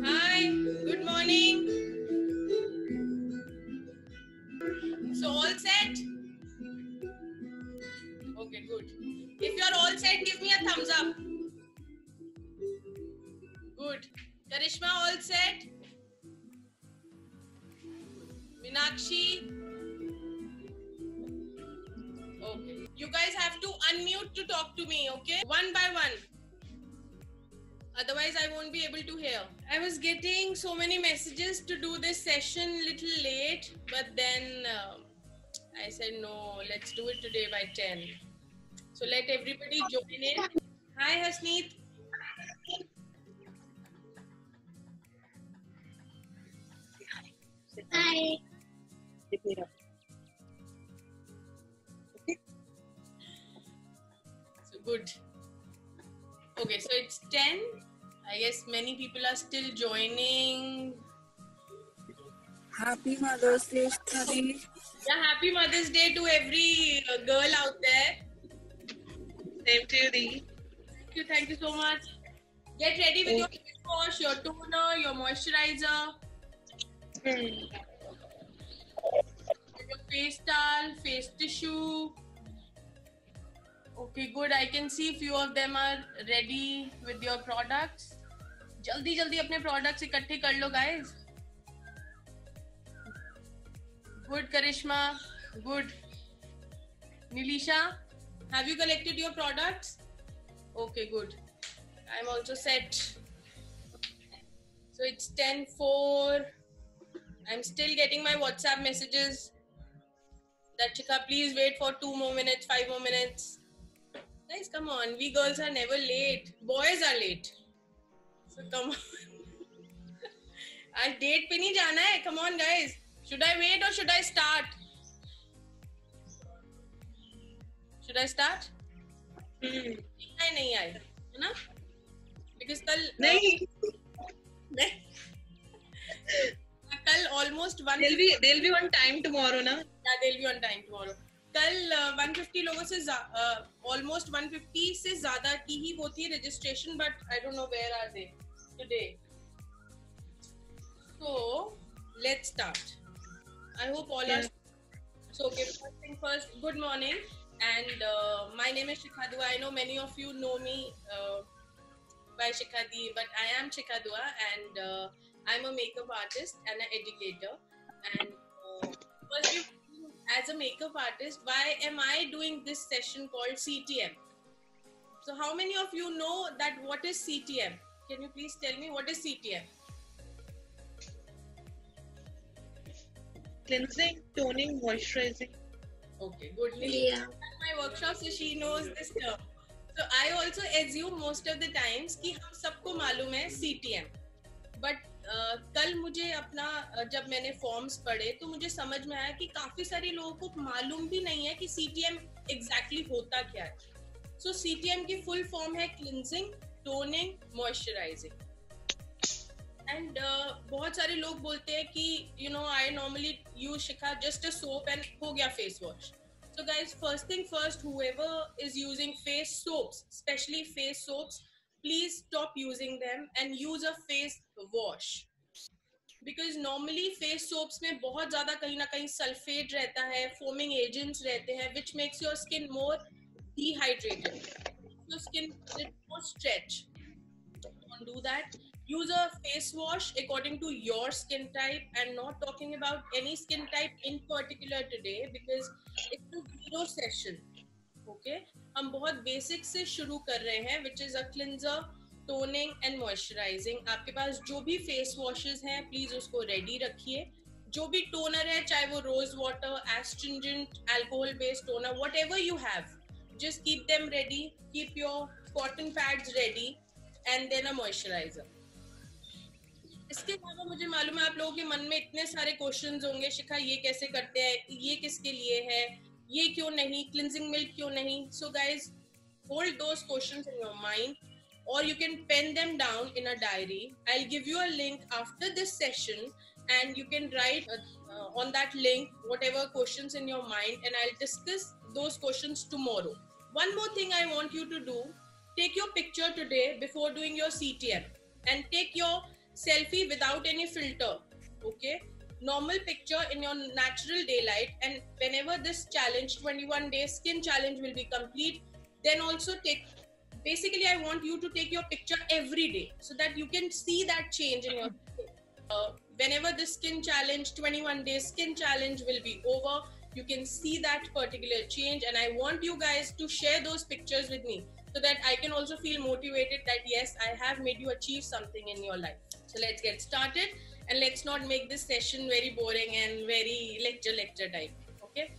Hi, good morning. So all set? Okay, good. If you're all set, give me a thumbs up. Good. Karishma, all set? Meenakshi? Okay. You guys have to unmute to talk to me, okay? One by one. Otherwise, I won't be able to hear. I was getting so many messages to do this session little late, but then I said no, let's do it today by 10. So let everybody join in. Hi, Hasneet. Hi. So good. Okay, so it's 10. I guess many people are still joining. Happy Mother's Day, Shikha. Yeah, happy Mother's Day to every girl out there. Same to you, Dee. Thank you so much. Get ready with your face wash, your toner, your moisturizer, your face towel, face tissue. Okay, good. I can see few of them are ready with your products. जल्दी जल्दी अपने products इकट्ठे कर लो, guys. Good, Karishma. Good. Nilisha, have you collected your products? Okay, good. I'm also set. So it's 10:04. I'm still getting my WhatsApp messages that Chika, please wait for 2 more minutes, 5 more minutes. Guys, come on. We girls are never late. Boys are late. So come on. आज date पे नहीं जाना है. Come on, guys. Should I wait or should I start? Should I start? नहीं आए, है ना? Because कल नहीं. कल almost one. They'll be on time tomorrow, na? Yeah, they'll be on time tomorrow. कल 150 लोगों से almost 150 से ज़्यादा की ही वो थी registration, but I don't know where are they today. So let's start. I hope all are. So okay, first thing first. Good morning, and my name is Shikha Dua. I know many of you know me by Shikha Di, but I am Shikha Dua, and I'm a makeup artist and an educator. And first, as a makeup artist, why am I doing this session called CTM? So how many of you know that what is CTM? Can you please tell me what is CTM? Cleansing, toning, moisturizing. Okay, good. Yeah. At my workshop, so she knows this term. So I also assume most of the times कि हम सबको मालूम है CTM. But कल मुझे अपना जब मैंने फॉर्म्स पढ़े तो मुझे समझ में आया कि काफी सारे लोगों को मालूम भी नहीं है कि CTM एग्जैक्टली होता क्या है. सो CTM की फुल फॉर्म है क्लिनजिंग, टोनिंग, मॉइस्चराइजिंग. एंड बहुत सारे लोग बोलते हैं कि you know I normally use Shikha just a soap and हो गया face wash. So guys, first thing first, whoever is using face soaps, especially face soaps, please stop using them and use a face wash. Because normally face soaps में बहुत ज़्यादा कहीं ना कहीं sulphate रहता है, foaming agents रहते हैं, which makes your skin more dehydrated. Your skin needs more stretch. Don't do that. Use a face wash according to your skin type, and not talking about any skin type in particular today because it's a zero session. Okay, हम बहुत basic से शुरू कर रहे हैं, which is a cleanser, toning and moisturizing. आपके पास जो भी फेस वॉशेस हैं प्लीज उसको रेडी रखिए. जो भी टोनर है, चाहे वो rose water, astringent, alcohol based toner, whatever you have, just keep them ready. Keep your cotton pads ready and then a moisturizer. इसके अलावा मुझे मालूम है आप लोगों के मन में इतने सारे क्वेश्चंस होंगे, शिखा ये कैसे करते हैं, ये किसके लिए है, ये क्यों नहीं, क्लिनजिंग मिल्क क्यों नहीं. So guys, hold those questions in your mind or you can pen them down in a diary. I'll give you a link after this session and you can write on that link whatever questions in your mind, and I'll discuss those questions tomorrow. One more thing I want you to do, take your picture today before doing your CTM and take your selfie without any filter. Okay, normal picture in your natural daylight, and whenever this challenge 21 days skin challenge will be complete, then also take, basically I want you to take your picture every day so that you can see that change in your skin. Whenever the skin challenge 21 days skin challenge will be over, you can see that particular change, and I want you guys to share those pictures with me so that I can also feel motivated that yes, I have made you achieve something in your life. So let's get started, and let's not make this session very boring and very lecture type. Okay,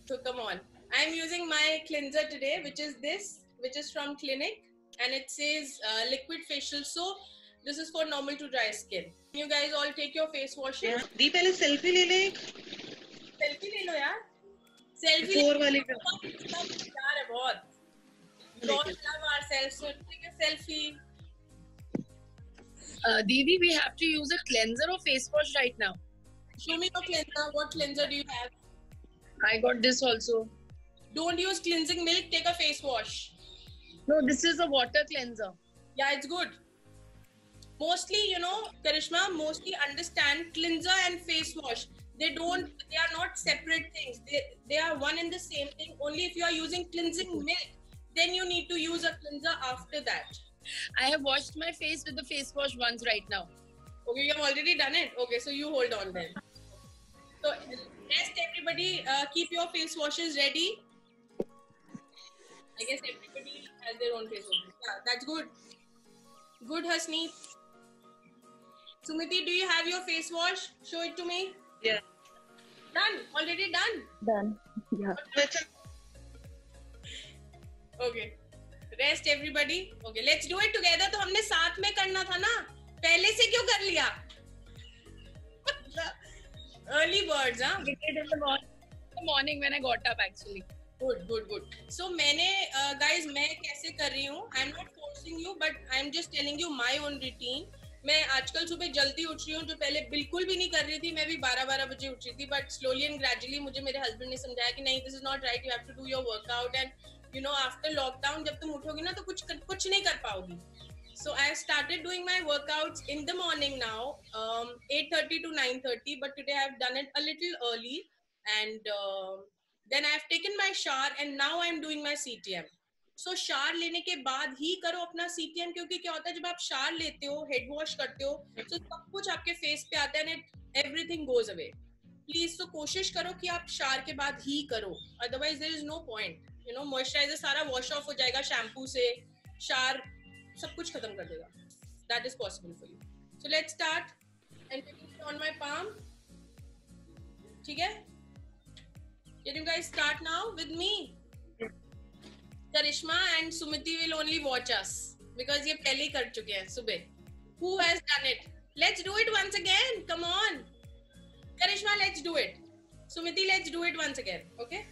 so come on. I'm using my cleanser today, which is this, which is from Clinic, and it says liquid facial soap. This is for normal to dry skin. You guys all take your face washes. दी पहले selfie ले ले एक selfie ले लो यार, selfie 4 वाली का प्यार है बहुत. God love ourselves, so take a selfie. Didi, we have to use a cleanser or face wash right now. Show me your cleanser. What cleanser do you have? I got this also. Don't use cleansing milk, take a face wash. No, this is a water cleanser. Yeah, it's good. Mostly, you know, Karishma, mostly understand cleanser and face wash. They are not separate things. They are one and the same thing. Only if you are using cleansing milk, then you need to use a cleanser after that. I have washed my face with the face wash once right now. Okay, you have already done it. Okay, so you hold on then. So, rest everybody, keep your face washes ready. I guess everybody has their own face washes. Yeah, that's good. Good, Hasni. Sumiti, do you have your face wash? Show it to me. Yeah. Done. Already done. Done. Yeah. Okay. Rest everybody. Okay, let's do it together. तो हमने साथ में करना था ना. पहले से क्यों कर लिया? Early birds, huh? We did in the morning when I got up actually. Good. So मैंने guys मैं कैसे कर रही हूँ? I'm not forcing you, but I'm just telling you my own routine. मैं आजकल सुबह जल्दी उठ रही हूँ, जो पहले बिल्कुल भी नहीं कर रही थी. मैं भी 12 बजे उठ रही थी, but slowly and gradually मुझे मेरे husband ने समझाया कि नहीं, this is not right. You have to do your workout, and you know after lockdown जब तुम उठोगी ना तो कुछ नहीं कर पाओगी. So I have started doing my workouts in the morning now, 8:30 to 9:30. But today I have done it a little early, and then I have taken my shower, and now I am doing my CTM. So shower लेने के बाद ही करो अपना CTM, क्योंकि क्या होता है जब आप shower लेते हो, head wash करते हो, तो सब कुछ आपके face पे आता है and everything goes away. Please, तो कोशिश करो कि आप shower के बाद ही करो. Otherwise there is no point. You know, moisturizer सारा wash off हो जाएगा shampoo से, shower सब कुछ खत्म कर देगा. That is possible for you. So let's start. And taking it on my palm. ठीक है? Can you guys start now with me? Karishma and Sumiti will only watch us because ये पहले ही कर चुके हैं सुबह. Who has done it? Let's do it once again. Come on. Karishma, let's do it. Sumiti, let's do it once again. Okay?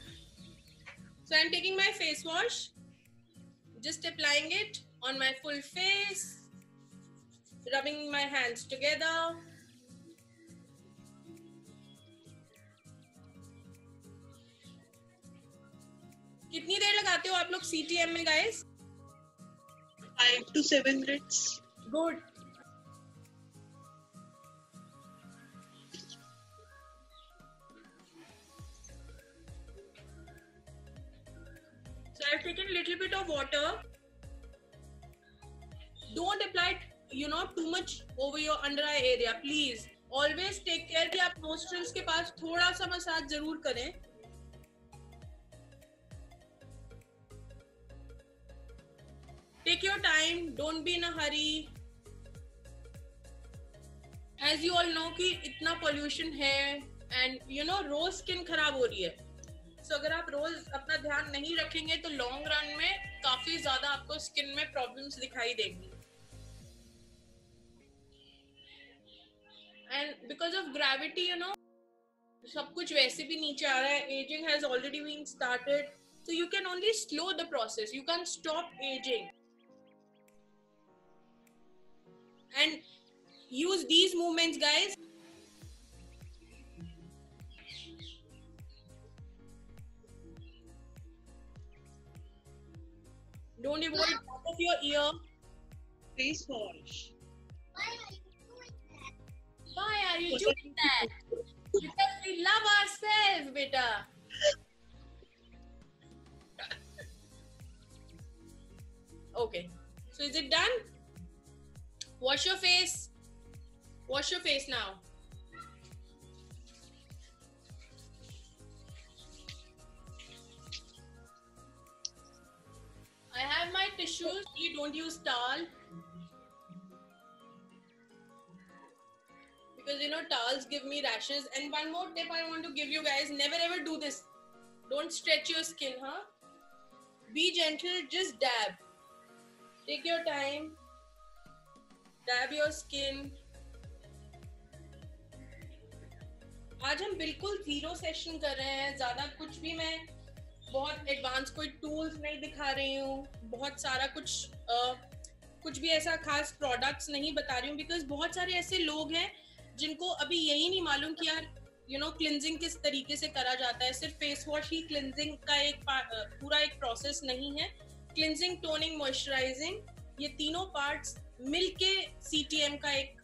So I'm taking my face wash, just applying it on my full face, rubbing my hands together. कितनी देर लगाते हो आप लोग CTM में guys? 5 to 7 minutes. Good. So I've taken a little bit of water. Don't apply it, you know, too much over your under eye area, please. Always take care कि आप nostrils के पास थोड़ा सा मसाज जरूर करें. Take your time, don't be in a hurry. As you all know कि इतना pollution है, and you know rose skin खराब हो रही है. So अगर आप रोज अपना ध्यान नहीं रखेंगे तो long run में काफी ज्यादा आपको skin में problems दिखाई देंगी. And because of gravity, you know, सब कुछ वैसे भी नीचे आ रहा है. Aging has already been started, so you can only slow the process. You can't stop aging. And use these movements, guys. Don't avoid top of your ear. Face wash. you did that? Because we love ourselves, beta. Okay. So is it done? Wash your face. Wash your face now. I have my tissues. You don't use towel. Because towels give me rashes. And one more tip I want to give you guys, never ever do this. Don't stretch your skin, huh? Be gentle, just dab. Take your time. Dab your skin. आज हम बिल्कुल zero session कर रहे हैं. ज्यादा कुछ भी मैं बहुत एडवांस कोई टूल्स नहीं दिखा रही हूँ. बहुत सारा कुछ भी ऐसा खास प्रोडक्ट्स नहीं बता रही हूँ. बिकॉज बहुत सारे ऐसे लोग हैं जिनको अभी यही नहीं मालूम कि यार क्लिंजिंग किस तरीके से करा जाता है. सिर्फ फेस वॉश ही क्लिंजिंग का एक पूरा एक प्रोसेस नहीं है. क्लिंजिंग, टोनिंग, मॉइस्चराइजिंग, ये तीनों पार्ट्स मिलके सीटीएम का एक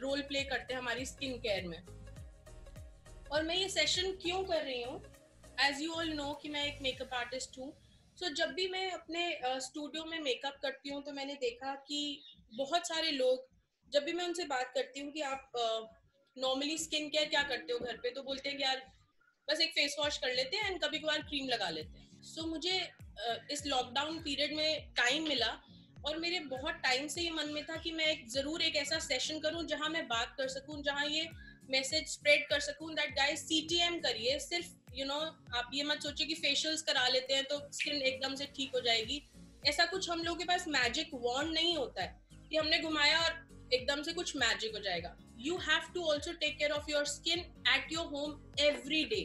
रोल प्ले करते हैं हमारी स्किन केयर में. और मैं ये सेशन क्यों कर रही हूँ? एज यू ऑल नो कि मैं एक मेकअप आर्टिस्ट हूँ. सो जब भी मैं अपने स्टूडियो में मेकअप करती हूँ तो मैंने देखा कि बहुत सारे लोग, जब भी मैं उनसे बात करती हूँ कि आप नॉर्मली स्किन केयर क्या करते हो घर पे, तो बोलते हैं कि यार बस एक फेस वॉश कर लेते हैं एंड कभी कभार क्रीम लगा लेते हैं. सो मुझे इस लॉकडाउन पीरियड में टाइम मिला और मेरे बहुत टाइम से ये मन में था कि मैं जरूर एक ऐसा सेशन करूं जहां मैं बात कर सकूं, जहां ये मैसेज स्प्रेड कर सकूं दैट गाइस सीटीएम करिए. सिर्फ आप ये मत सोचिए कि फेशियल्स करा लेते हैं तो स्किन एकदम से ठीक हो जाएगी. ऐसा कुछ हम लोगों के पास मैजिक वॉन्ड नहीं होता है कि हमने घुमाया और एकदम से कुछ मैजिक हो जाएगा. You have to also take care of your skin at your home every day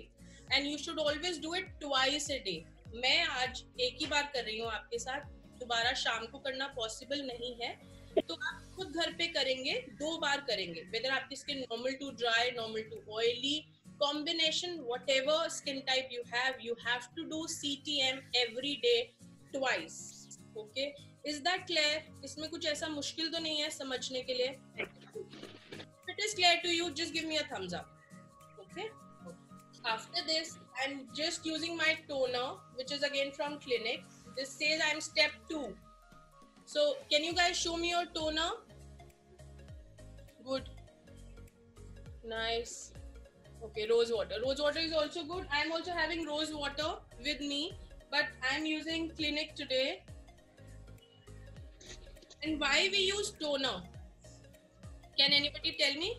and you should always do it twice a day. मैं आज एक ही बार कर रही हूँ आपके साथ, दोबारा शाम को करना पॉसिबल नहीं है, तो आप खुद घर पे करेंगे, 2 बार करेंगे. वेदर आपकी skin normal to dry, normal to oily, combination, whatever skin type you have to do CTM every day twice. Okay, is that clear? इसमें कुछ ऐसा मुश्किल तो नहीं है समझने के लिए? If it is clear to you, just give me a thumbs up. Okay. After this, I'm just using my toner, which is again from Clinic. This says I'm step 2. So, can you guys show me your toner? Good. Nice. Okay, rose water. Rose water is also good. I'm also having rose water with me, but I'm using Clinic today. And why we use toner? Can anybody tell me?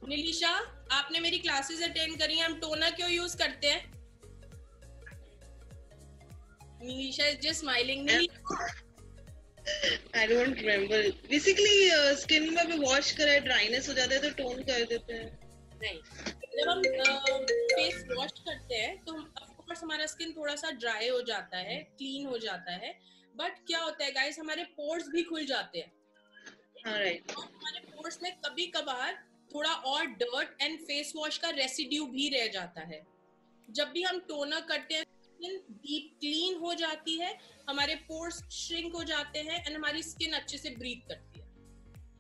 नीलिशा, आपने मेरी classes attend करी हैं, हम toner क्यों use करते हैं? नीलिशा is just smiling. I don't remember. Basically, skin में भी वॉश करे ड्राइनेस हो जाता है तो टोन कर देते हैं. नहीं, जब हम फेस वॉश करते हैं तो ऑफ कोर्स हमारा स्किन थोड़ा सा ड्राई हो जाता है, क्लीन हो जाता है, बट क्या होता है गाइस, हमारे पोर्स भी खुल जाते हैं. राइट. और हमारे पोर्स में कभी कभार थोड़ा और डर्ट एंड फेस वॉश का रेसिड्यू भी रह जाता है. जब भी हम टोनर करते हैं स्किन डीप क्लीन हो जाती है, हमारे पोर्स श्रिंक हो जाते हैं एंड हमारी स्किन अच्छे से ब्रीथ करती है.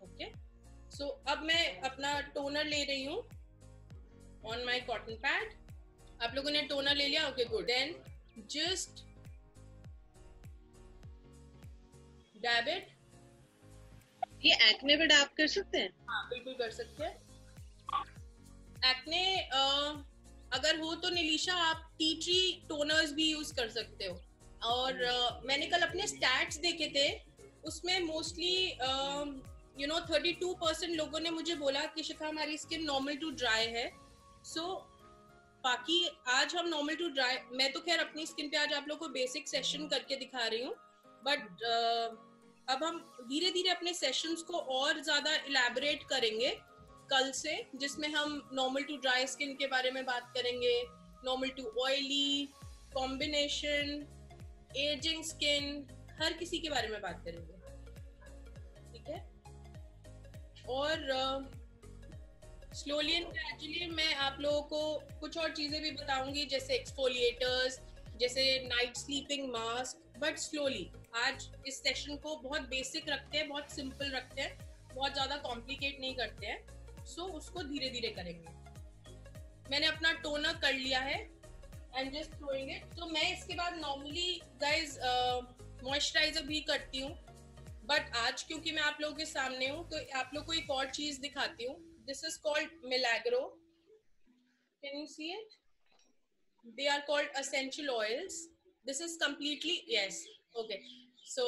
ओके, सो अब मैं अपना टोनर ले रही हूँ on my cotton pad. आप लोगों ने टोनर ले लिया? Okay, good. Then just dab it. ये एक्ने पे डैब कर सकते हैं? हाँ, बिल्कुल कर सकते हैं. एक्ने अगर हो तो नीलिशा आप टी ट्री टोनर्स भी यूज कर सकते हो. और मैंने कल अपने स्टैट्स देखे थे, उसमें मोस्टली 32% लोगों ने मुझे बोला कि शिखा हमारी स्किन नॉर्मल टू ड्राई है. सो बाकी आज हम नॉर्मल टू ड्राई, मैं तो खैर अपनी स्किन पे आज आप लोगों को बेसिक सेशन करके दिखा रही हूँ, बट अब हम धीरे धीरे अपने सेशंस को और ज्यादा इलैबोरेट करेंगे कल से, जिसमें हम नॉर्मल टू ड्राई स्किन के बारे में बात करेंगे, normal to oily, combination, ageing skin, हर किसी के बारे में बात करेंगे. ठीक है. और स्लोली एंड ग्रेजुअली मैं आप लोगों को कुछ और चीजें भी बताऊंगी, जैसे एक्सफोलिएटर्स, जैसे night sleeping mask, but slowly. आज इस सेशन को बहुत बेसिक रखते हैं, बहुत सिंपल रखते हैं, बहुत ज्यादा कॉम्प्लिकेट नहीं करते हैं. ऑल्सो उसको धीरे धीरे करेंगे. मैंने अपना टोनर कर लिया है एंड जस्ट थ्रोइंग इट. तो मैं इसके बाद नॉर्मली गाइज मॉइस्चराइजर भी करती हूँ, बट आज क्योंकि मैं आप लोगों के सामने हूँ तो आप लोग को एक और चीज दिखाती हूँ. This is called Milagro. Can you see it? They are called essential oils. This is completely, yes, okay. So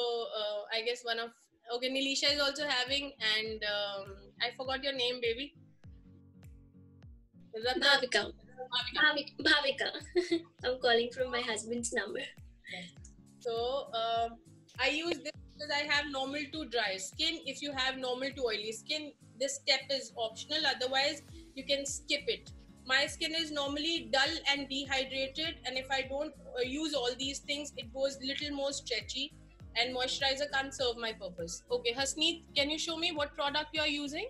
I guess one of, okay, Nilisha is also having, and I forgot your name, baby. Bhavika. Bhavika. I'm calling from my husband's number. So I use this because I have normal to dry skin. If you have normal to oily skin, this step is optional. Otherwise, you can skip it. My skin is normally dull and dehydrated, and if I don't use all these things, it goes little more stretchy, and moisturizer can't serve my purpose. Okay, Hasneet, can you show me what product you are using?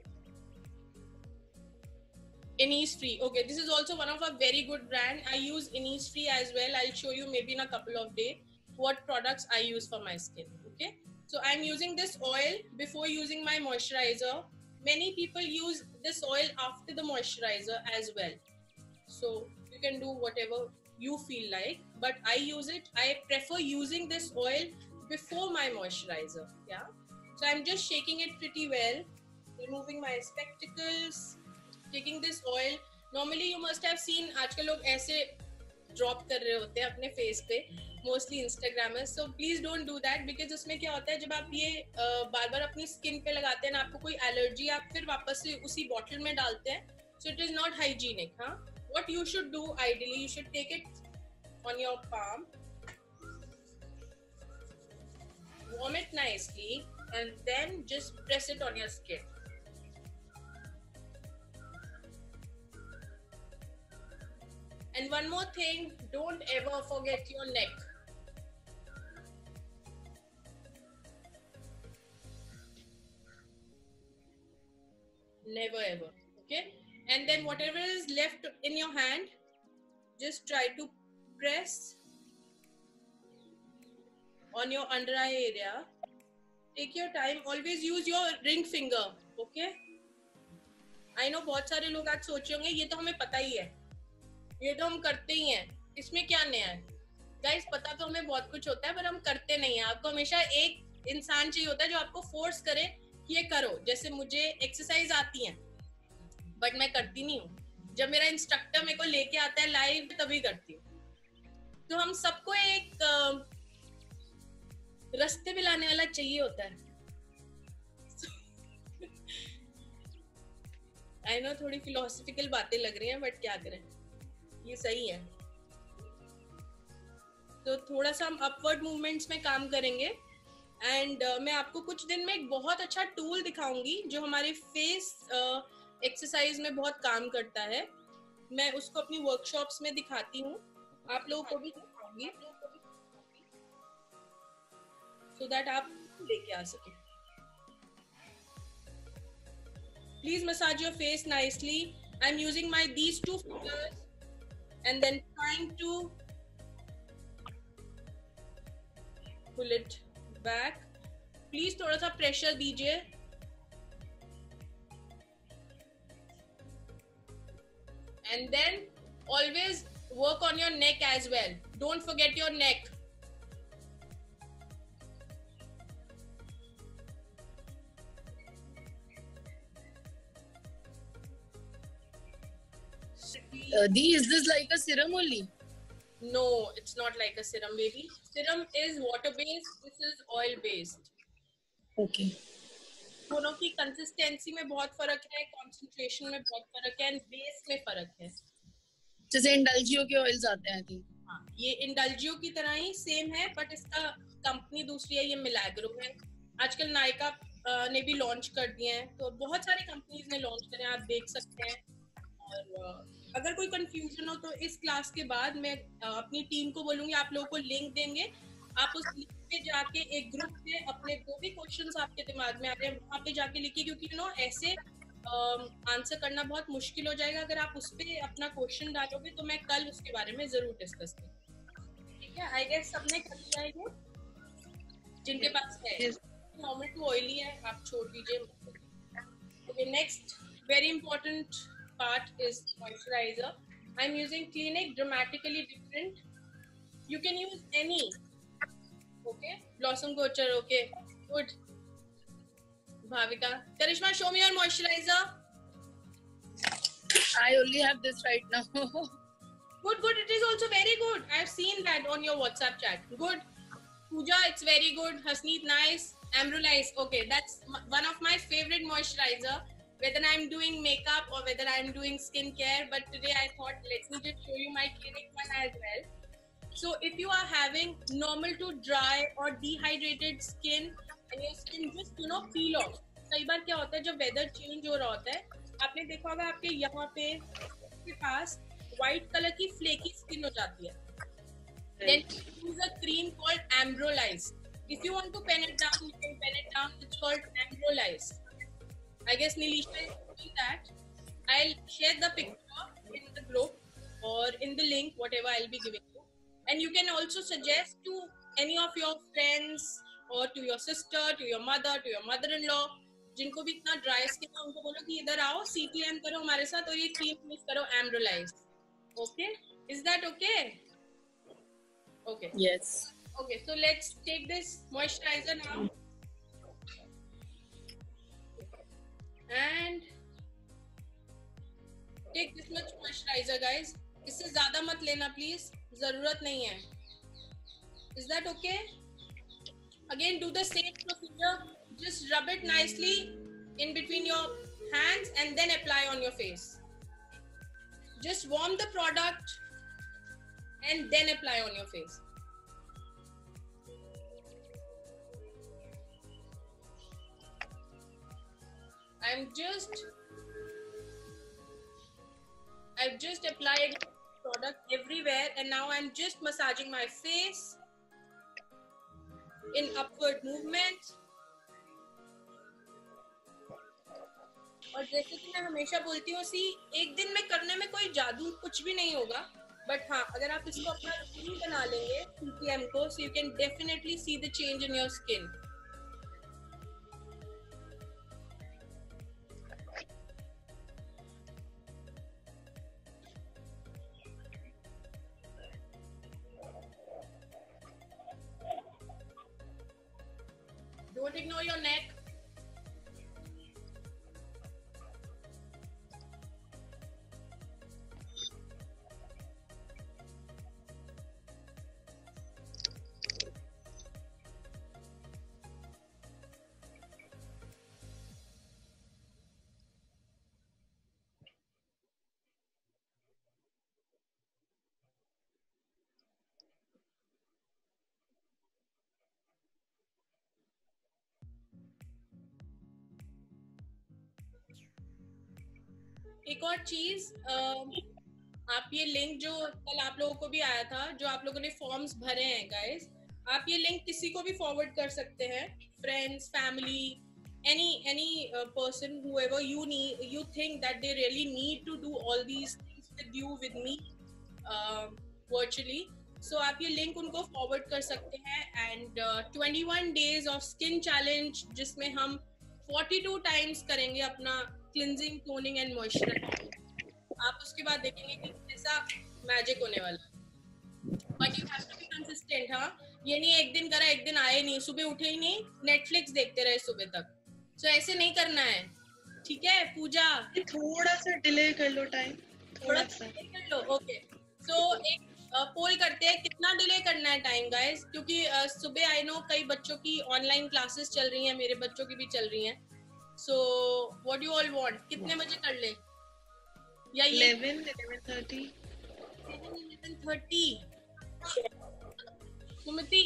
Innisfree. Okay, this is also one of a very good brand. I use Innisfree as well. I'll show you maybe in a couple of days what products I use for my skin. Okay, so I'm using this oil before using my moisturizer. Many people use this oil after the moisturizer as well. So you can do whatever you feel like, but I use it. I prefer using this oil before my moisturizer. Yeah. So I'm just shaking it pretty well, removing my spectacles, taking this oil. Normally you must have seen आजकल लोग ऐसे drop कर रहे होते हैं अपने face पे, mostly Instagrammers. So please don't do that, because उसमें क्या होता है जब आप ये बार बार अपनी स्किन पे लगाते हैं ना, आपको कोई एलर्जी, आप फिर वापस से उसी बॉटल में डालते हैं. So it is not hygienic. हाँ, what you should do ideally, you should take it on your palm, warm it nicely, and then just press it on your skin. And one more thing, don't ever forget your neck. Never ever. Okay? And then whatever is left in your hand, just try to press on your under eye area. Take your time. Always use your ring finger. Okay? I know बहुत सारे लोग आज सोचे होंगे ये तो हमें पता ही है, ये तो हम करते ही हैं, इसमें क्या नया है. गाइस, पता तो हमें बहुत कुछ होता है पर हम करते नहीं हैं. आपको हमेशा एक इंसान चाहिए होता है जो आपको फोर्स करे कि ये करो. जैसे मुझे एक्सरसाइज आती है बट मैं करती नहीं हूँ. जब मेरा इंस्ट्रक्टर मेरे को लेके आता है लाइव तभी करती हूँ. तो हम सबको एक रास्ते पे लाने वाला चाहिए होता है. आई नो थोड़ी फिलोसफिकल बातें लग रही हैं, बट क्या करें, ये सही है. तो थोड़ा सा हम अपवर्ड मूवमेंट्स में काम करेंगे. एंड मैं आपको कुछ दिन में एक बहुत अच्छा टूल दिखाऊंगी जो हमारे फेस एक्सरसाइज में बहुत काम करता है. मैं उसको अपनी वर्कशॉप्स में दिखाती हूँ, आप लोगों को भी दिखाऊंगी सो दैट आप लेके आ सके. Please massage your face nicely. I'm using my these two fingers and then trying to pull it back. Please थोड़ा सा pressure दीजिए. And then always work on your neck as well. Don't forget your neck. Is this like a serum only? No, it's not like a serum, baby. Serum is water based, this is oil based. Okay. दोनों की consistency में बहुत फर्क है, concentration में बहुत फर्क है, बेस में फर्क है. जैसे इंडल्जियो के ऑयल्स आते हैं थी. हाँ, ये इंडल्जियो की तरह ही सेम है, बट इसका कंपनी दूसरी है, ये मिलैग्रो है. आजकल नायका ने भी लॉन्च कर दिए हैं, तो बहुत सारी कंपनीज ने लॉन्च करे हैं, आप देख सकते हैं. और अगर कोई कंफ्यूजन हो तो इस क्लास के बाद मैं अपनी टीम को बोलूंगी, आप लोगों को लिंक देंगे. आप उस लिंक पे जाके एक ग्रुप में अपने जो भी क्वेश्चंस आपके दिमाग में आ रहे हैं वहाँ पे जाके लिखिए, क्योंकि ऐसे आंसर करना बहुत मुश्किल हो जाएगा. अगर आप उस पे अपना क्वेश्चन डालोगे तो मैं कल उसके बारे में जरूर डिस्कस करूँगी. ठीक है, आई गेस सबने कर लिया है जिनके पास है. नॉर्मल टू ऑयली है, आप छोड़ दीजिए. Okay, next very important part is moisturizer. I'm using Clinique Dramatically Different. You can use any. Okay, Blossom Culture. Okay, good. Bhavika, Karishma, show me your moisturizer. I only have this right now. Good, good. It is also very good. I've seen that on your WhatsApp chat. Good. Pooja, it's very good. Hasneet, nice. Amrulais, okay. That's one of my favorite moisturizer. Whether I'm doing makeup or whether I'm doing skincare. But today I thought, let me just show you my Clinique one as well. So if you are having normal to dry or dehydrated skin and your skin just peel off. कई बार क्या होता है जब weather change हो रहा होता है आपने देखा होगा आपके यहाँ पे के पास व्हाइट कलर की फ्लेकी स्किन हो जाती है. Then use a cream called Ambrolize. If you want to pen it down, you can pen it down. It's called Ambrolize. I guess Nilisha is doing that. I'll share the picture in the group or in the link, whatever I'll be giving you. And you can also suggest to any of your friends or to your sister, to your mother-in-law, जिनको भी इतना dry skin है उनको बोलो कि इधर आओ CTM करो हमारे साथ और ये क्रीम यूज करो Ambrolize. Okay? Is that okay? Okay. Yes. Okay, so let's take this moisturizer now. And take this much moisturizer, guys. इससे ज़्यादा मत लेना please. ज़रूरत नहीं है. Is that okay? Again, do the same procedure. Just rub it nicely in between your hands and then apply on your face. Just warm the product and then apply on your face. I've just applied product everywhere and now I'm just massaging my face in upward movement. और जैसे कि मैं हमेशा बोलती हूँ एक दिन में करने में कोई जादू कुछ भी नहीं होगा बट हाँ अगर आप इसको अपना रूटीन बना लेंगे CTM को so you can definitely see the change in your skin. Don't ignore your neck. एक और चीज आप ये लिंक जो कल आप लोगों को भी आया था जो आप लोगों ने फॉर्म्स भरे हैं गाइस आप ये लिंक किसी को भी फॉरवर्ड कर सकते हैं friends family any person whoever you think that they really need to do all these things with me virtually so आप ये लिंक उनको फॉरवर्ड कर सकते हैं and 21 days of skin challenge जिसमें हम 42 times करेंगे अपना क्लिंजिंग टोनिंग एंड मॉइस्चराइजिंग आप उसके बाद देखेंगे कि कैसा मैजिक होने वाला but you have to be consistent हाँ ये नहीं एक दिन करा एक दिन आए नहीं सुबह उठे ही नहीं नेटफ्लिक्स देखते रहे सुबह तक सो ऐसे नहीं करना है ठीक है पूजा थोड़ा सा डिले कर लो टाइम थोड़ा सा कर लो ओके सो एक पोल करते हैं कितना डिले करना है टाइम गाइस क्योंकि सुबह आई नो कई बच्चों की ऑनलाइन क्लासेस चल रही हैं मेरे बच्चों की भी चल रही हैं So, what do you all want? कितने बजे कर ले? या 11:30. 11:30. सुमति.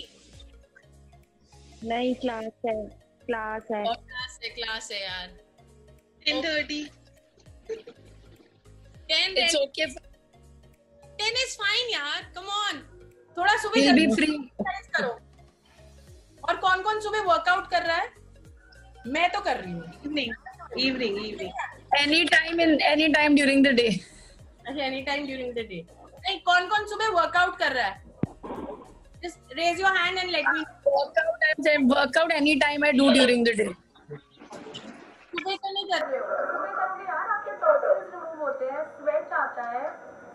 नहीं क्लास है. और क्लास है यार. 10:30. 10. It's okay. 10 is fine यार. Come on. थोड़ा सुबह We'll be free. करो. और कौन सुबह वर्कआउट कर रहा है? मैं तो कर रही हूँ evening anytime during the day anytime during the day नहीं कौन सुबह वर्कआउट कर रहा है just raise your hand and let me workout anytime I do during the day सुबह तो नहीं कर रहे हो सुबह कर रहे यार है,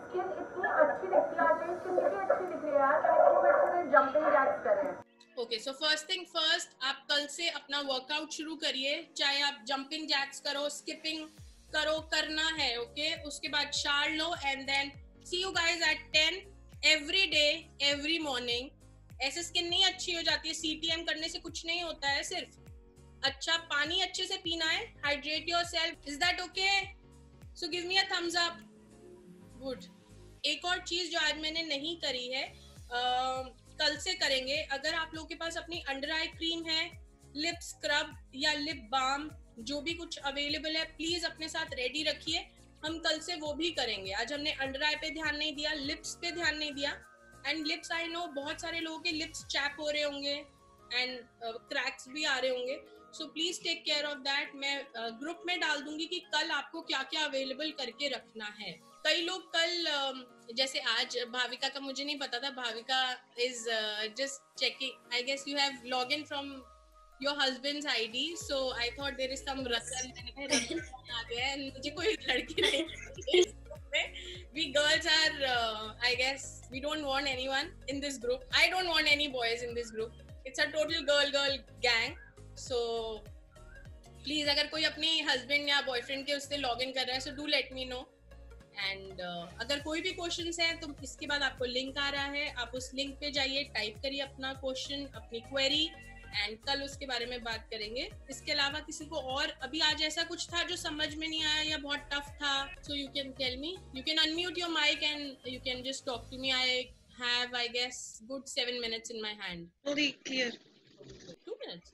स्किन इतनी अच्छी दिखती है, आज स्किन कितनी अच्छी दिख रही है यार, कल अच्छे से जंपिंग जैक्स करें। Okay, so first thing first, आप कल से अपना वर्कआउट शुरू करिए, चाहे आप जंपिंग जैक्स करो, स्किपिंग करो, करना है। ओके, उसके बाद शार लो and then see you guys at 10 every day every morning. ऐसे स्किन नहीं अच्छी हो जाती है, CTM करने से कुछ नहीं होता है, सिर्फ अच्छा पानी अच्छे से पीना है, hydrate yourself. Is that okay? So give me a thumbs up. Good. एक और चीज जो आज मैंने नहीं करी है, कल से करेंगे। अगर आप लोगों के पास अपनी अंडर आई क्रीम है, लिप स्क्रब या लिप बाम, जो भी कुछ अवेलेबल है, प्लीज अपने साथ रेडी रखिए। हम कल से वो भी करेंगे। आज हमने अंडर आई पे ध्यान नहीं दिया, लिप्स पे ध्यान नहीं दिया। एंड लिप्स, आई नो बहुत सारे लोगों के लिप्स चैप हो रहे होंगे एंड क्रैक्स भी आ रहे होंगे, so please take care of that. मैं ग्रुप में डाल दूंगी कि कल आपको क्या क्या अवेलेबल करके रखना है। कई लोग कल जैसे आज भाविका का मुझे नहीं पता था, Bhavika is just checking, I guess you have log in from your husband's ID, so I thought there is some reason आ गया है, मुझे कोई लड़की नहीं। We girls are I guess we don't want anyone in this group. I don't want any boys in this group. It's a total girl gang. So please, अगर कोई अपनी हस्बैंड या बॉयफ्रेंड के उससे लॉग इन कर रहा है, so do let me know. And अगर कोई भी क्वेश्चंस है तो इसके बाद आपको लिंक आ रहा है, आप उस लिंक पे जाइए, टाइप करिए अपना क्वेश्चन, अपनी क्वेरी, एंड कल उसके बारे में बात करेंगे। इसके अलावा किसी को और अभी आज ऐसा कुछ था जो समझ में नहीं आया या बहुत टफ था, so you can tell me, you can unmute your mic and you can just talk to me. I have I guess good 7 minutes in my hand. Very clear. 2 minutes.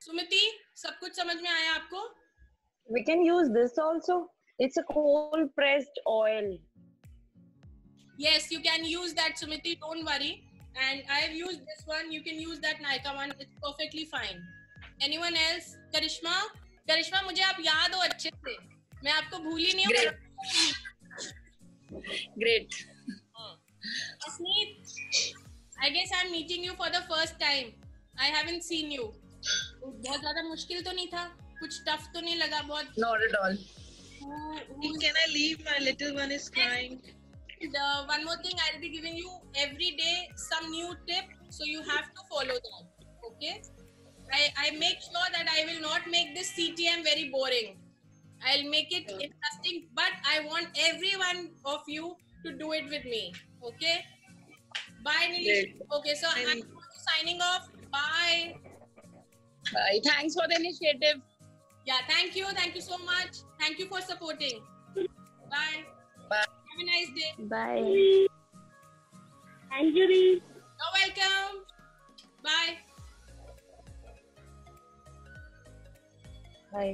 Sumiti, सब कुछ समझ में आया आपको? We can use this also. It's a cold pressed oil. Yes, you can use that, Sumiti, don't worry. And I have used this one, you can use that Nykaa one, it's perfectly fine. Anyone else? Karishma? Karishma, मुझे आप याद हो अच्छे से, मैं आपको भूली नहीं हूँ। Great. Asneet, I guess I'm meeting you for the first time. I haven't seen you. बहुत ज़्यादा मुश्किल तो नहीं था? कुछ टफ तो नहीं लगा बहुत? Not at all. Can I leave? My little one is crying. One more thing, I'll be giving you every day some new tip, so you have to follow that. Okay? I make sure that I will not make this CTM very boring. I'll make it interesting, but I want every one of you to do it with me. Okay? Bye, Nilesh. Okay, so I'm signing off. Bye. Bye. Thanks for the initiative. Yeah, thank you. Thank you so much. Thank you for supporting. Bye. Bye. Have a nice day. Bye. Anjali. You're welcome. Bye. Bye.